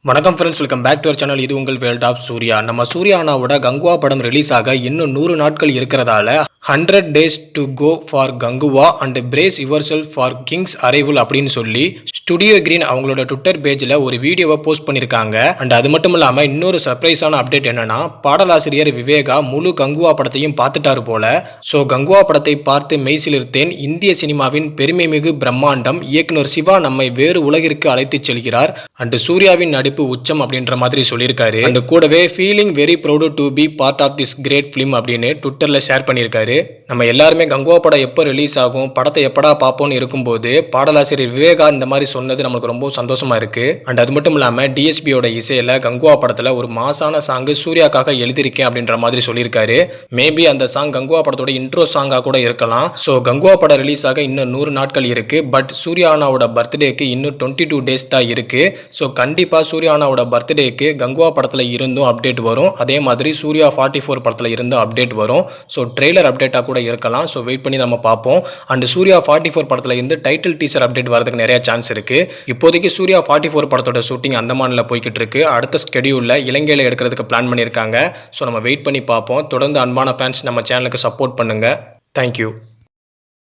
வணக்கம் friends, welcome back to our channel. இது உங்கள் வேர்ல்ட் ஆஃப் சூர்யா. நம்ம சூர்யா அண்ணாவோட கங்குவா படம் ரிலீஸ் ஆக இன்னும் 100 நாட்கள் இருக்கிறதால 100 days to go for Kanguva and brace yourself for kings arrival அப்படின்னு சொல்லி ஸ்டுடியோ கிரீன் அவங்களோட ட்விட்டர் பேஜில் ஒரு வீடியோவை போஸ்ட் பண்ணியிருக்காங்க. அண்ட் அது மட்டும் இல்லாமல் இன்னொரு சர்ப்ரைஸான அப்டேட் என்னன்னா, பாடலாசிரியர் விவேகா முழு கங்குவா படத்தையும் பார்த்துட்டாரு போல. ஸோ கங்குவா படத்தை பார்த்து மெய்சிலிருத்தேன். இந்திய சினிமாவின் பெருமைமிகு பிரம்மாண்டம் இயக்குனர் சிவா நம்மை வேறு உலகிற்கு அழைத்துச் செல்கிறார். அண்ட் சூர்யாவின் நடிப்பு உச்சம் அப்படின்ற மாதிரி சொல்லியிருக்காரு. அண்ட் கூடவே feeling very proud to be part of this great film அப்படின்னு ட்விட்டர்ல ஷேர் பண்ணியிருக்காரு. நம்ம எல்லாருமே கங்குவா படம் எப்போ ரிலீஸ் ஆகும், படத்தை எப்படா பார்ப்போம்னு இருக்கும்போது பாடலாசிரியர் விவேகா இந்த மாதிரி சொன்னது நமக்கு ரொம்ப சந்தோஷமா இருக்கு. அண்ட் அது மட்டும் இல்லாம டிஎஸ்பியோட இசையில கங்குவா படத்துல ஒரு மாசான சாங் சூர்யாக்காக எழுதியிருக்கேன் அப்படின்ற மாதிரி சொல்லியிருக்காரு. மேபி அந்த சாங் கங்குவா படத்தோட இன்ட்ரோ சாங்கா கூட இருக்கலாம். ஸோ கங்குவா படம் ரிலீஸ் ஆக இன்னும் 100 நாட்கள் இருக்கு. பட் சூர்யா அண்ணாவோட பர்த்டேக்கு இன்னும் 22 days தான் இருக்கு. ஸோ கண்டிப்பா சூர்யா அண்ணாவோட பர்த்டேக்கு கங்குவா படத்துல இருந்தும் அப்டேட் வரும். அதே மாதிரி சூர்யா 44 படத்துல இருந்தும் அப்டேட் வரும். ஸோ ட்ரெய்லர் அப்டேட்டா கூட இருக்கலாம். ஸோ வெயிட் பண்ணி நம்ம பார்ப்போம். அண்ட் சூர்யா 44 படத்துல இருந்து டைட்டில் டீசர் அப்டேட் வரதுக்கு நிறைய சான்ஸ் இருக்கு. இப்போதைக்கு சூர்யா 44 படத்தோட ஷூட்டிங் அந்தமான்ல போய்கிட்டு இருக்கு. அடுத்த ஸ்கெடியூல்ல இலங்கையில எடுக்கிறதுக்கு பிளான் பண்ணியிருக்காங்க. ஸோ நம்ம வெயிட் பண்ணி பார்ப்போம். தொடர்ந்து அன்பான ஃபேன்ஸ் நம்ம சேனலுக்கு சப்போர்ட் பண்ணுங்க. தேங்க்யூ.